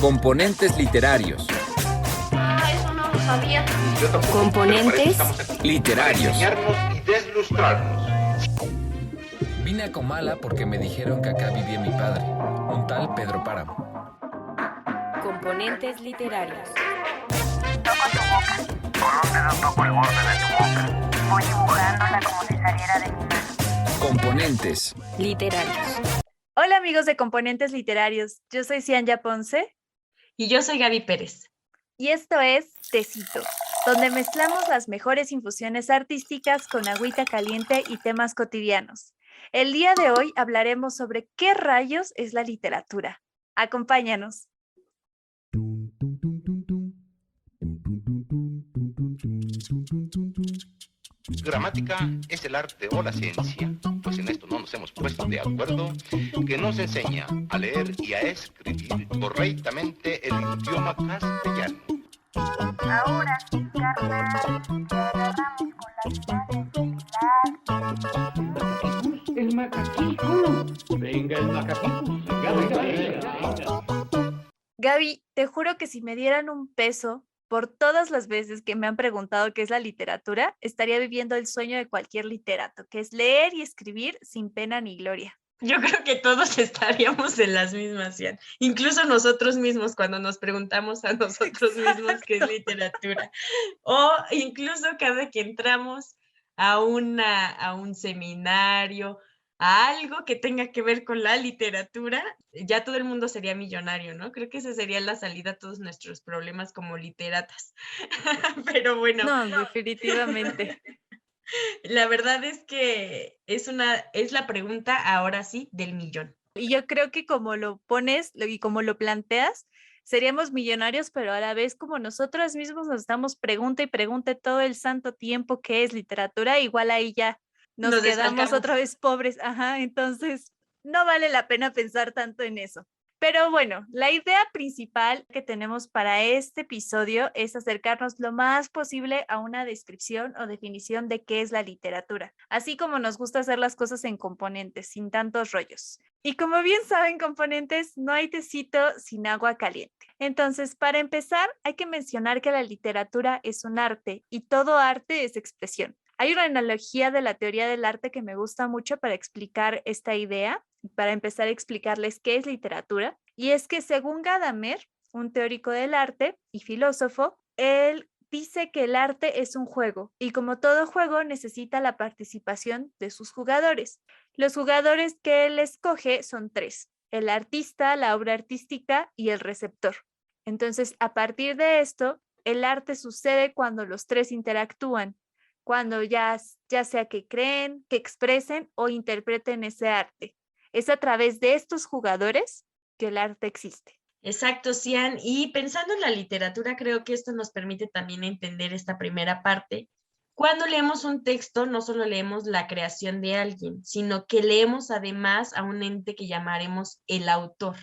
Componentes literarios. Eso no lo sabía. Componentes Literarios. Enseñarnos y deslustrarnos. Vine a Comala porque me dijeron que acá vivía mi padre, un tal Pedro Páramo. Componentes literarios. Toco tu boca. ¿Por dónde no toco el borde de tu boca? Voy dibujándola como si saliera de mi mano. Componentes Literarios. Hola amigos de Componentes Literarios, yo soy Cianya Ponce Y yo soy Gaby Pérez. y esto es Tecito, donde mezclamos las mejores infusiones artísticas con agüita caliente y temas cotidianos. El día de hoy hablaremos sobre qué rayos es la literatura. Acompáñanos. Gramática es el arte o la ciencia, pues en esto no nos hemos puesto de acuerdo, que nos enseña a leer y a escribir correctamente el idioma castellano. Ahora, carnal, te agarramos con las manos del El macaquito. Venga, el macaquito. Venga. Gaby, te juro que si me dieran un peso por todas las veces que me han preguntado qué es la literatura, estaría viviendo el sueño de cualquier literato, que es leer y escribir sin pena ni gloria. Yo creo que todos estaríamos en las mismas, Cian. Incluso nosotros mismos, cuando nos preguntamos a nosotros mismos qué es literatura. O incluso cada que entramos a un seminario, a algo que tenga que ver con la literatura, ya todo el mundo sería millonario, ¿no? Creo que esa sería la salida a todos nuestros problemas como literatas. Pero bueno. No, definitivamente. La verdad es que es la pregunta ahora sí del millón. Y yo creo que como lo pones y como lo planteas, seríamos millonarios, pero a la vez como nosotros mismos nos damos pregunta y pregunta todo el santo tiempo qué es literatura, igual ahí ya nos quedamos desfalcamos. otra vez pobres. Ajá, entonces no vale la pena pensar tanto en eso. Pero bueno, la idea principal que tenemos para este episodio es acercarnos lo más posible a una descripción o definición de qué es la literatura, así como nos gusta hacer las cosas en componentes, sin tantos rollos. Y como bien saben, componentes, no hay tecito sin agua caliente. Entonces, para empezar, hay que mencionar que la literatura es un arte y todo arte es expresión. Hay una analogía de la teoría del arte que me gusta mucho para explicar esta idea, para empezar a explicarles qué es literatura, y es que según Gadamer, un teórico del arte y filósofo, él dice que el arte es un juego y como todo juego necesita la participación de sus jugadores. Los jugadores que él escoge son tres: el artista, la obra artística y el receptor. Entonces, a partir de esto, el arte sucede cuando los tres interactúan, cuando ya sea que creen, que expresen o interpreten ese arte. Es a través de estos jugadores que el arte existe. Exacto, Cian. Y pensando en la literatura, creo que esto nos permite también entender esta primera parte. Cuando leemos un texto, no solo leemos la creación de alguien, sino que leemos además a un ente que llamaremos el autor.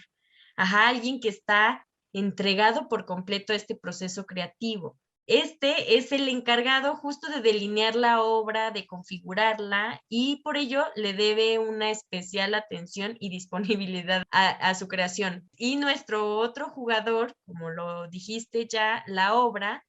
Alguien que está entregado por completo a este proceso creativo. Este es el encargado justo de delinear la obra, de configurarla, y por ello le debe una especial atención y disponibilidad a su creación. Y nuestro otro jugador, como lo dijiste ya, la obra,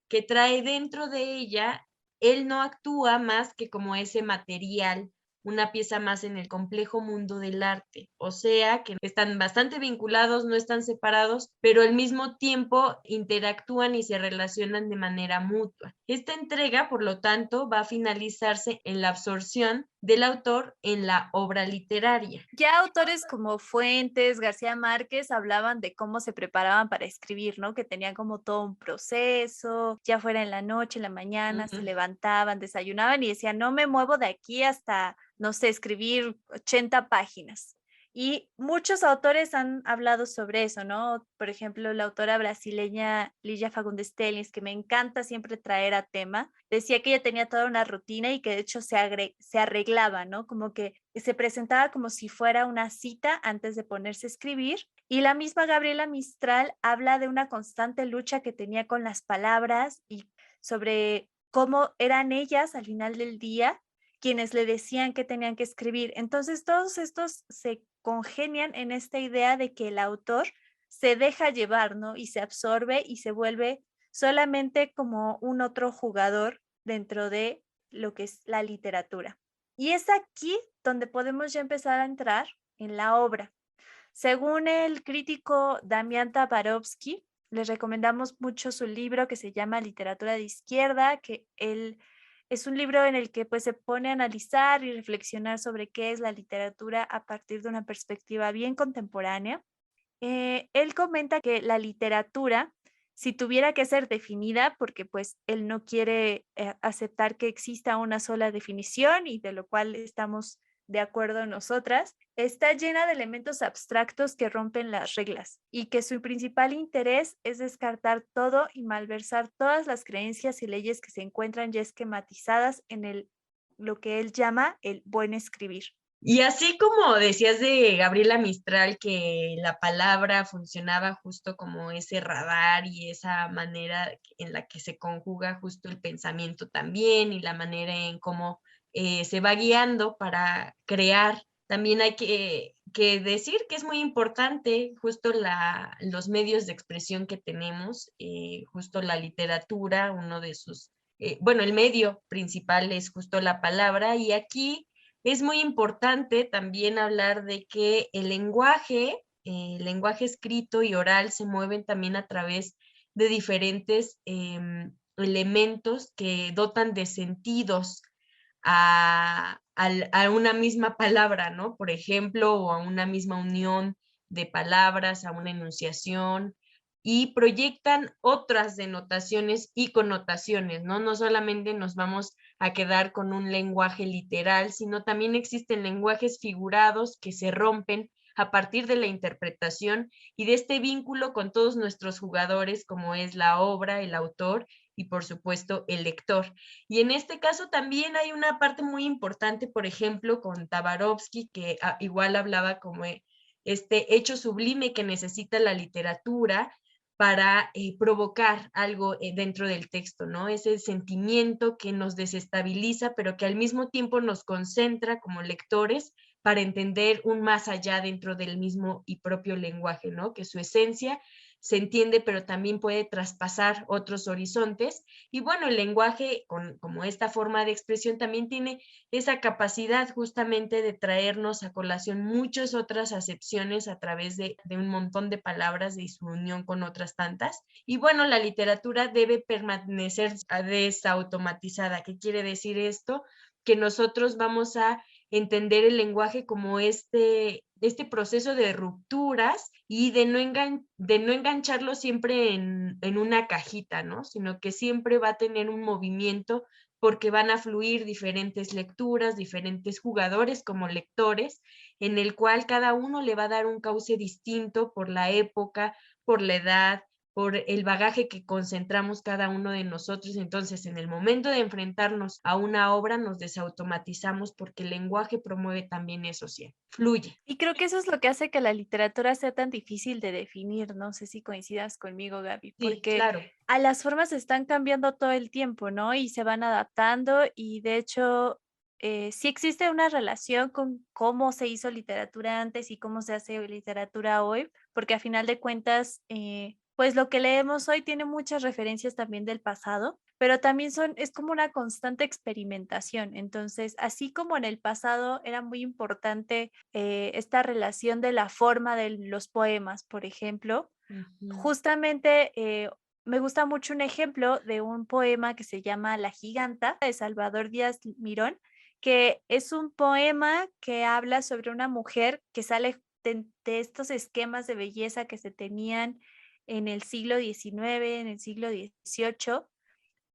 que trae dentro de ella, él no actúa más que como ese material, una pieza más en el complejo mundo del arte, o sea que están bastante vinculados, no están separados, pero al mismo tiempo interactúan y se relacionan de manera mutua. Esta entrega, por lo tanto, va a finalizarse en la absorción del autor en la obra literaria. Ya autores como Fuentes, García Márquez hablaban de cómo se preparaban para escribir, ¿no? Que tenían como todo un proceso, ya fuera en la noche, en la mañana, se levantaban, desayunaban y decían, no me muevo de aquí hasta, no sé, escribir 80 páginas. Y muchos autores han hablado sobre eso, ¿no? Por ejemplo, la autora brasileña Ligia Fagundes Tellez, que me encanta siempre traer a tema, decía que ella tenía toda una rutina y que de hecho se arreglaba, ¿no? Como que se presentaba como si fuera una cita antes de ponerse a escribir. Y la misma Gabriela Mistral habla de una constante lucha que tenía con las palabras y sobre cómo eran ellas al final del día quienes le decían que tenían que escribir. Entonces, todos estos se congenian en esta idea de que el autor se deja llevar, ¿no? Y se absorbe y se vuelve solamente como un otro jugador dentro de lo que es la literatura. Y es aquí donde podemos ya empezar a entrar en la obra. Según el crítico Damián Tabarovsky, les recomendamos mucho su libro que se llama Literatura de Izquierda, que él es un libro en el que pues, se pone a analizar y reflexionar sobre qué es la literatura a partir de una perspectiva bien contemporánea. Él comenta que la literatura, si tuviera que ser definida, porque pues él no quiere aceptar que exista una sola definición y de lo cual estamos de acuerdo nosotras, está llena de elementos abstractos que rompen las reglas y que su principal interés es descartar todo y malversar todas las creencias y leyes que se encuentran ya esquematizadas en lo que él llama el buen escribir. Y así como decías de Gabriela Mistral, que la palabra funcionaba justo como ese radar y esa manera en la que se conjuga justo el pensamiento también y la manera en cómo se va guiando para crear. También hay que decir que es muy importante justo los medios de expresión que tenemos, justo la literatura, uno de sus, bueno, el medio principal es justo la palabra, y aquí es muy importante también hablar de que el lenguaje escrito y oral se mueven también a través de diferentes elementos que dotan de sentidos a una misma palabra, ¿no? Por ejemplo, o a una misma unión de palabras, a una enunciación, y proyectan otras denotaciones y connotaciones, ¿no? No solamente nos vamos a quedar con un lenguaje literal, sino también existen lenguajes figurados que se rompen a partir de la interpretación y de este vínculo con todos nuestros jugadores, como es la obra, el autor y por supuesto el lector. Y en este caso también hay una parte muy importante, por ejemplo, con Tabarovsky, que igual hablaba como este hecho sublime que necesita la literatura para provocar algo dentro del texto, ¿no? Ese sentimiento que nos desestabiliza, pero que al mismo tiempo nos concentra como lectores para entender un más allá dentro del mismo y propio lenguaje, ¿no? Que su esencia se entiende, pero también puede traspasar otros horizontes. Y bueno, el lenguaje, como esta forma de expresión, también tiene esa capacidad justamente de traernos a colación muchas otras acepciones a través de un montón de palabras y su unión con otras tantas. Y bueno, la literatura debe permanecer desautomatizada. ¿Qué quiere decir esto? Que nosotros vamos a entender el lenguaje como este proceso de rupturas y de no engancharlo siempre en una cajita, ¿no? Sino que siempre va a tener un movimiento porque van a fluir diferentes lecturas, diferentes jugadores como lectores, en el cual cada uno le va a dar un cauce distinto por la época, por la edad, por el bagaje que concentramos cada uno de nosotros. Entonces, en el momento de enfrentarnos a una obra, nos desautomatizamos porque el lenguaje promueve también eso, sí, fluye. Y creo que eso es lo que hace que la literatura sea tan difícil de definir. No sé si coincidas conmigo, Gaby, Sí, porque claro. a las formas están cambiando todo el tiempo, ¿no? Y se van adaptando y de hecho sí existe una relación con cómo se hizo literatura antes y cómo se hace literatura hoy, porque a final de cuentas, pues lo que leemos hoy tiene muchas referencias también del pasado, pero también es como una constante experimentación. Entonces, así como en el pasado era muy importante esta relación de la forma de los poemas, por ejemplo, justamente me gusta mucho un ejemplo de un poema que se llama La Giganta, de Salvador Díaz Mirón, que es un poema que habla sobre una mujer que sale de estos esquemas de belleza que se tenían en el siglo XIX, en el siglo XVIII,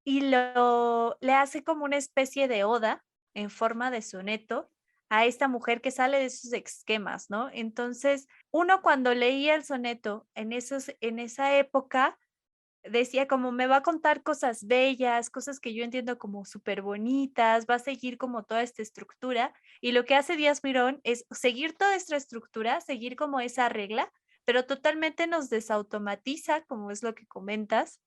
y le hace como una especie de oda en forma de soneto a esta mujer que sale de esos esquemas, ¿no? Entonces, uno cuando leía el soneto en esa época, decía como me va a contar cosas bellas, cosas que yo entiendo como súper bonitas, va a seguir como toda esta estructura, y lo que hace Díaz Mirón es seguir toda esta estructura, seguir como esa regla, pero totalmente nos desautomatiza, como es lo que comentas,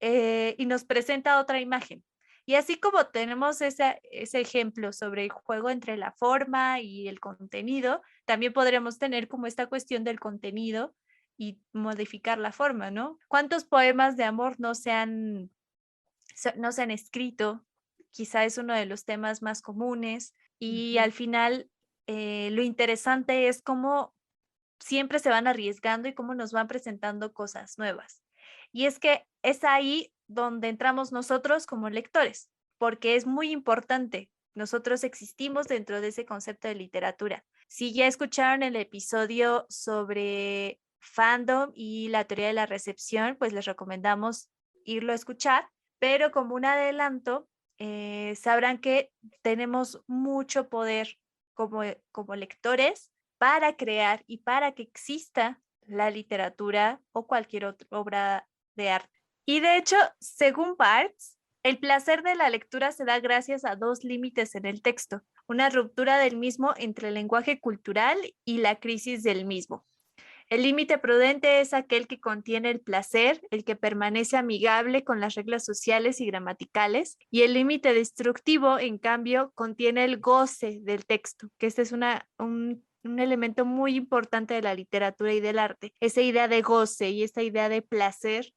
y nos presenta otra imagen. Y así como tenemos ese ejemplo sobre el juego entre la forma y el contenido, también podremos tener como esta cuestión del contenido y modificar la forma, ¿no? ¿Cuántos poemas de amor no se han escrito? Quizá es uno de los temas más comunes y al final lo interesante es cómo siempre se van arriesgando y cómo nos van presentando cosas nuevas. Y es que es ahí donde entramos nosotros como lectores, porque es muy importante. Nosotros existimos dentro de ese concepto de literatura. Si ya escucharon el episodio sobre fandom y la teoría de la recepción, pues les recomendamos irlo a escuchar, pero como un adelanto, sabrán que tenemos mucho poder como lectores para crear y para que exista la literatura o cualquier otra obra de arte. Y de hecho, según Barthes, el placer de la lectura se da gracias a dos límites en el texto, una ruptura del mismo entre el lenguaje cultural y la crisis del mismo. El límite prudente es aquel que contiene el placer, el que permanece amigable con las reglas sociales y gramaticales, y el límite destructivo, en cambio, contiene el goce del texto, que este es un elemento muy importante de la literatura y del arte, esa idea de goce y esa idea de placer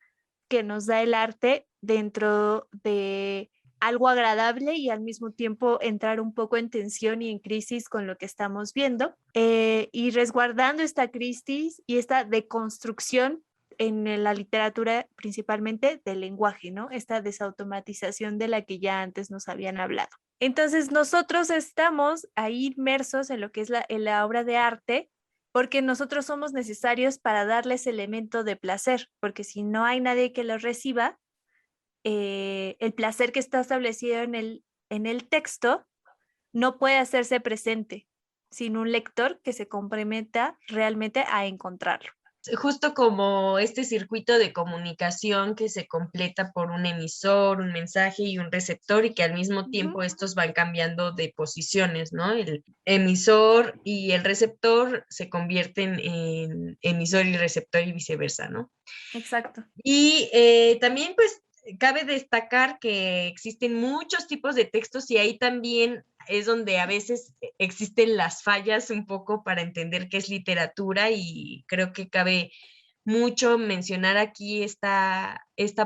que nos da el arte dentro de algo agradable y al mismo tiempo entrar un poco en tensión y en crisis con lo que estamos viendo y resguardando esta crisis y esta deconstrucción en la literatura principalmente del lenguaje, ¿no? Esta desautomatización de la que ya antes nos habían hablado. Entonces nosotros estamos ahí inmersos en lo que es en la obra de arte porque nosotros somos necesarios para darle ese elemento de placer, porque si no hay nadie que lo reciba, el placer que está establecido en el texto no puede hacerse presente sin un lector que se comprometa realmente a encontrarlo. Justo como este circuito de comunicación que se completa por un emisor, un mensaje y un receptor y que al mismo tiempo estos van cambiando de posiciones, ¿no? El emisor y el receptor se convierten en emisor y receptor y viceversa, ¿no? Exacto. Y también pues cabe destacar que existen muchos tipos de textos y ahí también es donde a veces existen las fallas un poco para entender qué es literatura y creo que cabe mucho mencionar aquí esta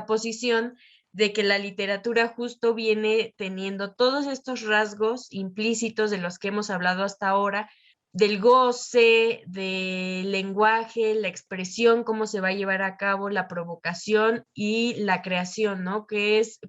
posición de que la literatura justo viene teniendo todos estos rasgos implícitos de los que hemos hablado hasta ahora, del goce, del lenguaje, la expresión, cómo se va a llevar a cabo, la provocación y la creación, ¿no?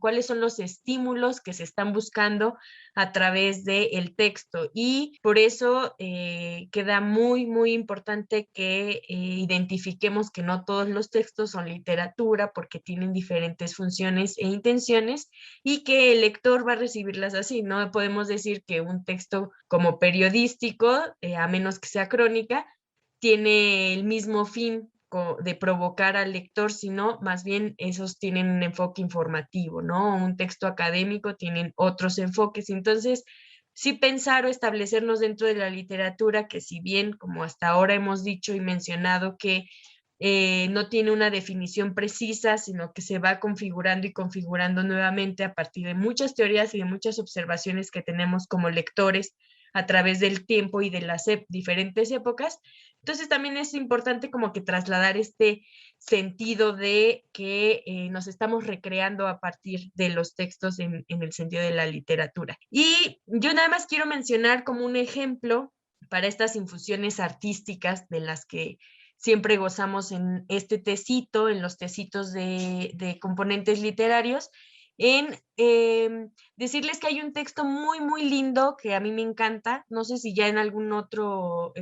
¿Cuáles son los estímulos que se están buscando a través del texto? Y por eso queda muy, muy importante que identifiquemos que no todos los textos son literatura porque tienen diferentes funciones e intenciones y que el lector va a recibirlas así. No podemos decir que un texto como periodístico, a menos que sea crónica, tiene el mismo fin de provocar al lector, sino más bien esos tienen un enfoque informativo, ¿no? Un texto académico tienen otros enfoques. Entonces, sí pensar o establecernos dentro de la literatura, que si bien, como hasta ahora hemos dicho y mencionado, que no tiene una definición precisa, sino que se va configurando y configurando nuevamente a partir de muchas teorías y de muchas observaciones que tenemos como lectores a través del tiempo y de las diferentes épocas. Entonces también es importante como que trasladar este sentido de que nos estamos recreando a partir de los textos en el sentido de la literatura. Y yo nada más quiero mencionar como un ejemplo para estas infusiones artísticas de las que siempre gozamos en este tecito, en los tecitos de componentes literarios, en decirles que hay un texto muy, muy lindo que a mí me encanta, no sé si ya en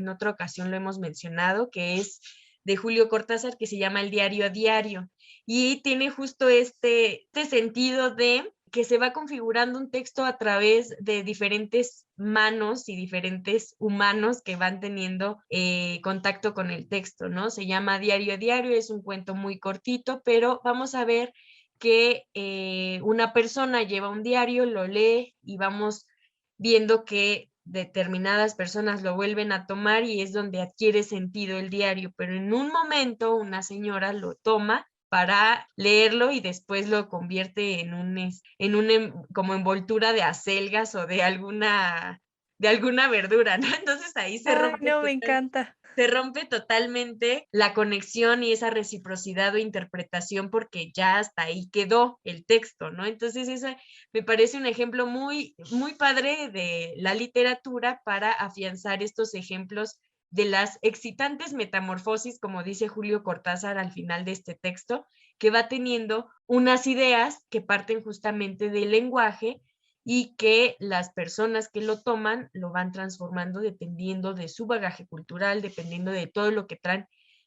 otra ocasión lo hemos mencionado, que es de Julio Cortázar, que se llama El diario a diario, y tiene justo este sentido de que se va configurando un texto a través de diferentes manos y diferentes humanos que van teniendo contacto con el texto, ¿no? Se llama Diario a Diario, es un cuento muy cortito, pero vamos a ver que una persona lleva un diario, lo lee y vamos viendo que determinadas personas lo vuelven a tomar y es donde adquiere sentido el diario, pero en un momento una señora lo toma para leerlo y después lo convierte en como envoltura de acelgas o de alguna verdura, ¿no? Entonces ahí se rompe. No, me encanta. se rompe totalmente la conexión y esa reciprocidad o interpretación porque ya hasta ahí quedó el texto, ¿no? Entonces ese me parece un ejemplo muy, muy padre de la literatura para afianzar estos ejemplos de las excitantes metamorfosis, como dice Julio Cortázar al final de este texto, que va teniendo unas ideas que parten justamente del lenguaje y que las personas que lo toman lo van transformando dependiendo de su bagaje cultural, dependiendo de todo lo que traen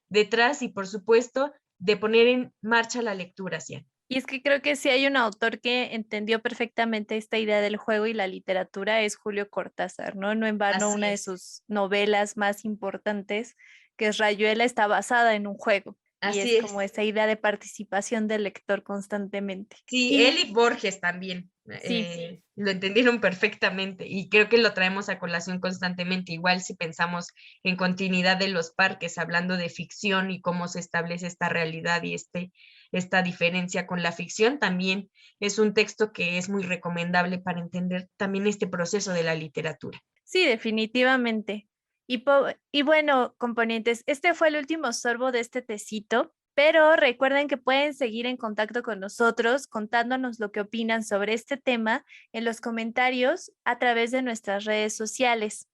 detrás y, por supuesto, de poner en marcha la lectura, Cian. Y es que creo que si hay un autor que entendió perfectamente esta idea del juego y la literatura es Julio Cortázar, ¿no? No en vano Así una de es. sus novelas más importantes, que es Rayuela, está basada en un juego. Y Así es como esa idea de participación del lector constantemente. Sí, Y él y Borges también sí, lo entendieron perfectamente y creo que lo traemos a colación constantemente. Igual si pensamos en Continuidad de los Parques, hablando de ficción y cómo se establece esta realidad y esta diferencia con la ficción, también es un texto que es muy recomendable para entender también este proceso de la literatura. sí, definitivamente. Y bueno, componentes, este fue el último sorbo de este tecito, pero recuerden que pueden seguir en contacto con nosotros contándonos lo que opinan sobre este tema en los comentarios a través de nuestras redes sociales.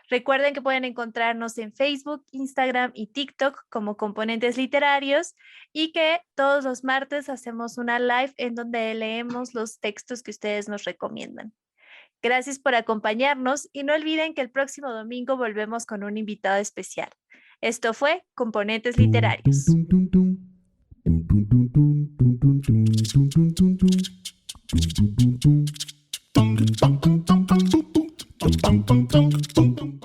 Recuerden que pueden encontrarnos en Facebook, Instagram y TikTok como Componentes Literarios y que todos los martes hacemos una live en donde leemos los textos que ustedes nos recomiendan. Gracias por acompañarnos y no olviden que el próximo domingo volvemos con un invitado especial. Esto fue Componentes Literarios. Tum tum tum tum tum tum tum tum tum tum tum tum.